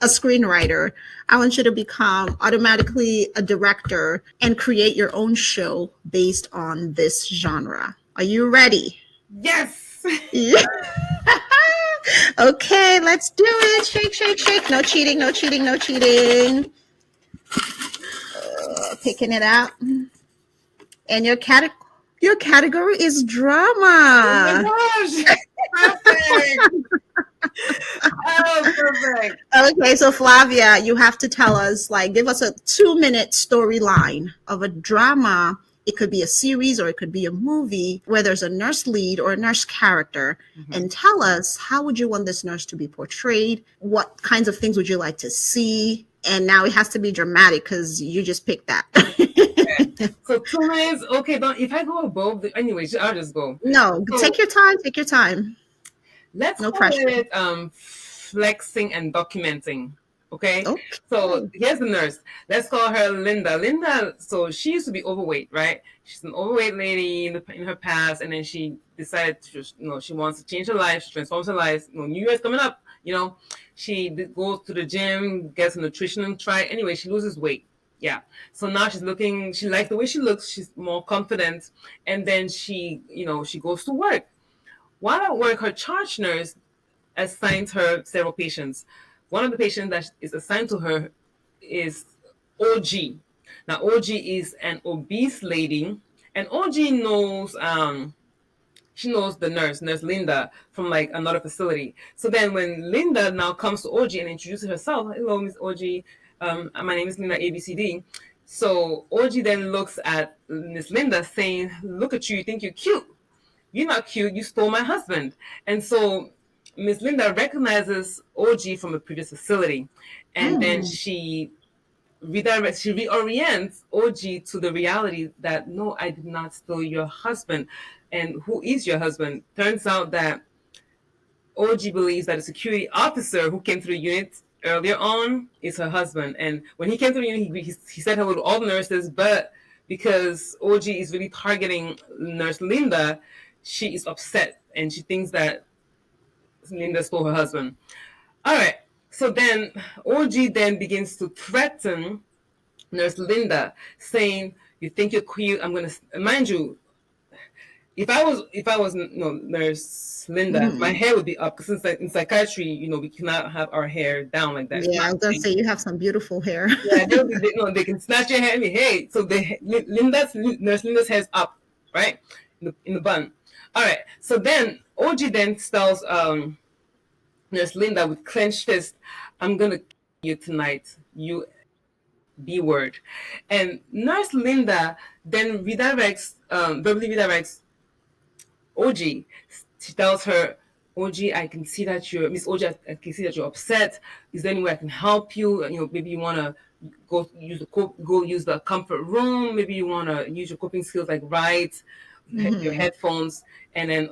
a screenwriter. I want you to become automatically a director and create your own show based on this genre. Are you ready? Yes. Yeah. Okay, let's do it. Shake. No cheating. Picking it out. And your category is drama. Oh my gosh. Perfect. Oh, perfect. Okay, so Flavia, you have to tell us, give us a 2-minute storyline of a drama. It could be a series or it could be a movie where there's a nurse lead or a nurse character. Mm-hmm. And tell us, how would you want this nurse to be portrayed? What kinds of things would you like to see? And now it has to be dramatic because you just picked that. Okay. So 2 minutes. Okay, if I go above, anyways, I'll just go. No, so, take your time. Let's call it flexing and documenting. Okay? So here's the nurse. Let's call her Linda. Linda, so she used to be overweight, right? She's an overweight lady in her past, and then she decided to just, she wants to change her life. She transforms her life. New Year's coming up, she goes to the gym, gets a nutritional try. Anyway, she loses weight. Yeah. So now she likes the way she looks. She's more confident. And then she goes to work. While at work, her charge nurse assigns her several patients. One of the patients that is assigned to her is OG. Now, OG is an obese lady, and OG knows she knows the nurse Linda, from another facility. So then when Linda now comes to OG and introduces herself, hello, Miss OG, my name is Linda ABCD. So OG then looks at Miss Linda saying, look at you think you're cute. You're not cute, you stole my husband. And so Miss Linda recognizes OG from a previous facility, and then she reorients OG to the reality that, no, I did not steal your husband. And who is your husband? Turns out that OG believes that a security officer who came to the unit earlier on is her husband. And when he came to the unit, he said hello to all the nurses, but because OG is really targeting Nurse Linda, she is upset, and she thinks that Linda stole her husband. All right. So then OG then begins to threaten Nurse Linda, saying, you think you're cute? I'm going to, mind you, if I was Nurse Linda, my hair would be up, because in psychiatry, we cannot have our hair down like that. Yeah, I was going to say, you have some beautiful hair. Yeah, they can snatch your hair. I mean, hey, so Nurse Linda's hair's up, right? In the bun. All right. So then OG then tells Nurse Linda with clenched fist, I'm going to kill you tonight, you B word. And Nurse Linda then verbally redirects OG. She tells her, OG, I can see that I can see that you're upset. Is there any way I can help you? Maybe you want to go use the comfort room. Maybe you want to use your coping skills, like write, your headphones. And then,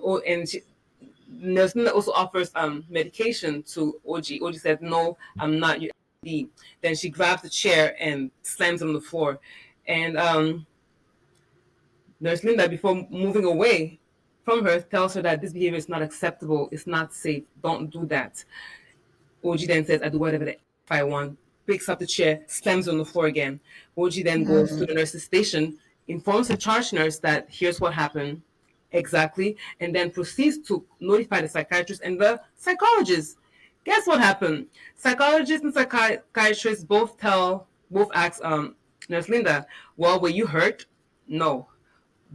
Nurse Linda also offers medication to OG. OG said, no, I'm not your ID. Then she grabs the chair and slams it on the floor. And Nurse Linda, before moving away from her, tells her that this behavior is not acceptable, it's not safe, don't do that. OG then says, I do whatever the F I want, picks up the chair, slams on the floor again. OG then goes to the nurse's station, informs the charge nurse that here's what happened exactly, and then proceeds to notify the psychiatrist and the psychologist. Guess what happened? Psychologists and psychiatrists both ask Nurse Linda, well, were you hurt? No.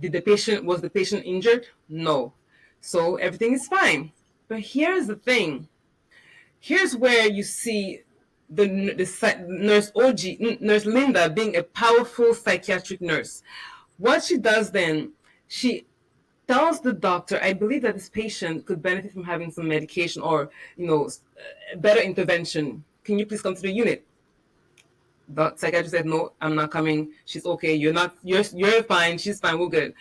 Was the patient injured? No. So everything is fine. But here's the thing. Here's where you see the nurse Linda being a powerful psychiatric nurse. What she does then, she tells the doctor, I believe that this patient could benefit from having some medication or, better intervention. Can you please come to the unit? The psychiatrist said, no, I'm not coming. She's okay. You're fine. She's fine. We're good.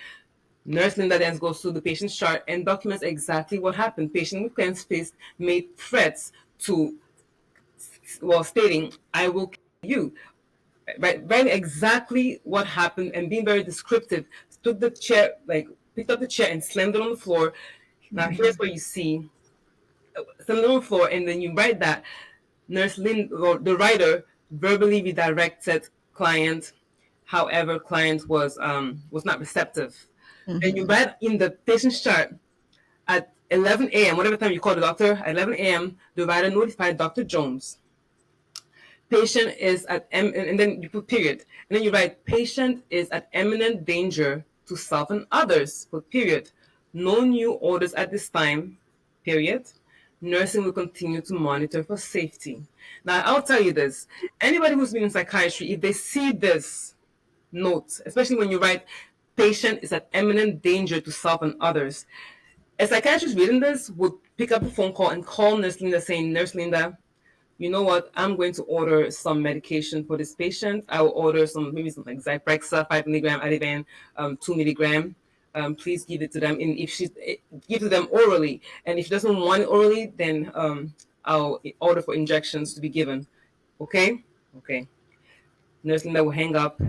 Nurse Linda then goes through the patient's chart and documents exactly what happened. Patient with clenched fist made threats stating, I will kill you. Right, writing exactly what happened and being very descriptive. Picked up the chair and slammed it on the floor. Now here's where you see slammed it on the floor, and then you write that Nurse Linda, or the writer, verbally redirected client. However, client was not receptive. Then you write in the patient's chart at 11 a.m., whatever time you call the doctor, at 11 a.m., the writer notified Dr. Jones. Patient is at and then you put period. And then you write, patient is at imminent danger to self and others, put period. No new orders at this time, period. Nursing will continue to monitor for safety. Now, I'll tell you this. Anybody who's been in psychiatry, if they see this note, especially when you write, patient is at imminent danger to self and others, a psychiatrist reading this would pick up a phone call and call Nurse Linda saying, Nurse Linda, you know what, I'm going to order some medication for this patient. I will order maybe some like Zyprexa, 5 milligram, Ativan, 2 milligram. Please give it to them. And if give to them orally. And if she doesn't want it orally, then I'll order for injections to be given. Okay? Okay. Nurse Linda will hang up.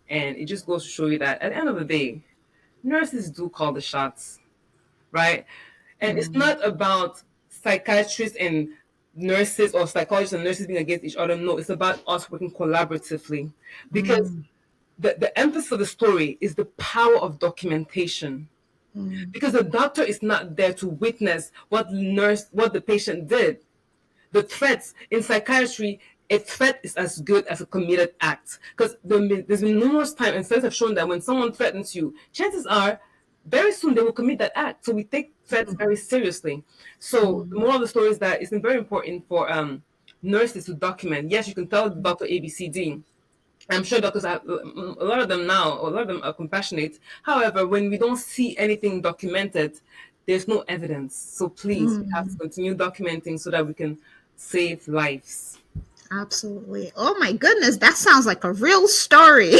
And it just goes to show you that at the end of the day, nurses do call the shots, right? And it's not about psychiatrists and nurses or psychologists and nurses being against each other. No, it's about us working collaboratively, because the emphasis of the story is the power of documentation. Because the doctor is not there to witness what the patient did. The threats in psychiatry, a threat is as good as a committed act. Because there's been numerous times, and studies have shown that when someone threatens you, chances are very soon they will commit that act. So we take threats very seriously. So the moral of the story is that it's very important for nurses to document. Yes, you can tell the doctor ABCD. I'm sure doctors a lot of them are compassionate. However, when we don't see anything documented, there's no evidence. So please, we have to continue documenting so that we can save lives. Absolutely. Oh my goodness, that sounds like a real story.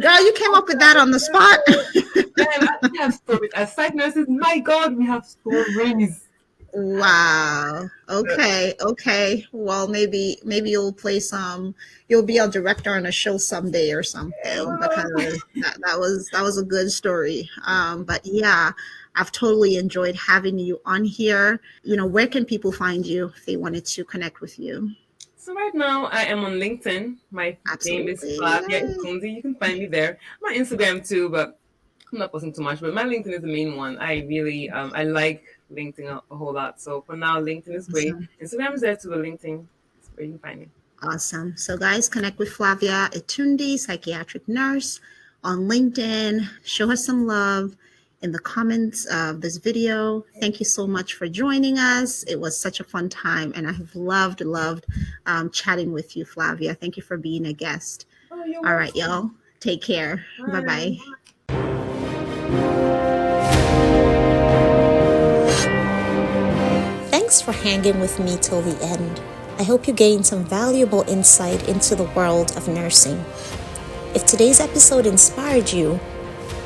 Girl, you came up with that on the spot. Man, we have stories. As psych nurses, my God, we have stories. Wow. Okay. Well, maybe you'll play you'll be a director on a show someday or something, because that was a good story. But yeah, I've totally enjoyed having you on here. Where can people find you if they wanted to connect with you? So right now I am on LinkedIn. My name is Flavia Etoundi. You can find me there. My Instagram too, but I'm not posting too much. But my LinkedIn is the main one. I really I like LinkedIn a whole lot. So for now, LinkedIn is great. Awesome. Instagram is there too, but LinkedIn is where you can find me. Awesome. So guys, connect with Flavia Etoundi, psychiatric nurse, on LinkedIn. Show her some love in the comments of this video. Thank you so much for joining us. It was such a fun time, and I have loved chatting with you, Flavia. Thank you for being a guest. All right, y'all. Take care. Bye-bye. Thanks for hanging with me till the end. I hope you gained some valuable insight into the world of nursing. If today's episode inspired you,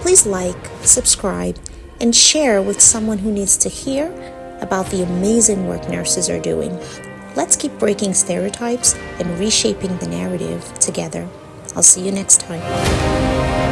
please like, subscribe, and share with someone who needs to hear about the amazing work nurses are doing. Let's keep breaking stereotypes and reshaping the narrative together. I'll see you next time.